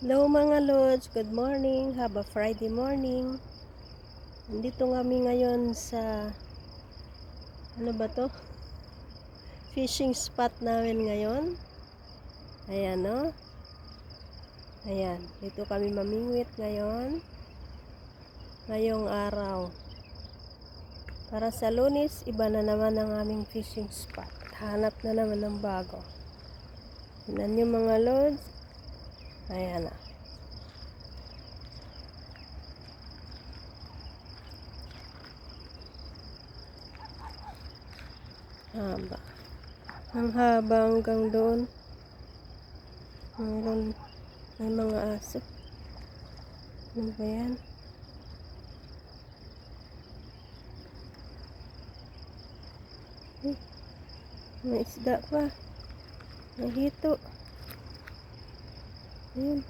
Hello mga lods, good morning, have a Friday morning. Nandito kami ngayon sa, ano ba to? Fishing spot namin ngayon. Ayan o. Ayan, dito kami mamingwit ngayon. Ngayong araw. Para sa Lunes, iba na naman ang aming fishing spot. Hanap na naman ng bago. Tignan nyo mga lods. Ayan na. Haba. Ang haba hanggang doon. Hanggang may mga aso. Ano ba yan? May isda pa. May hito. Ayun.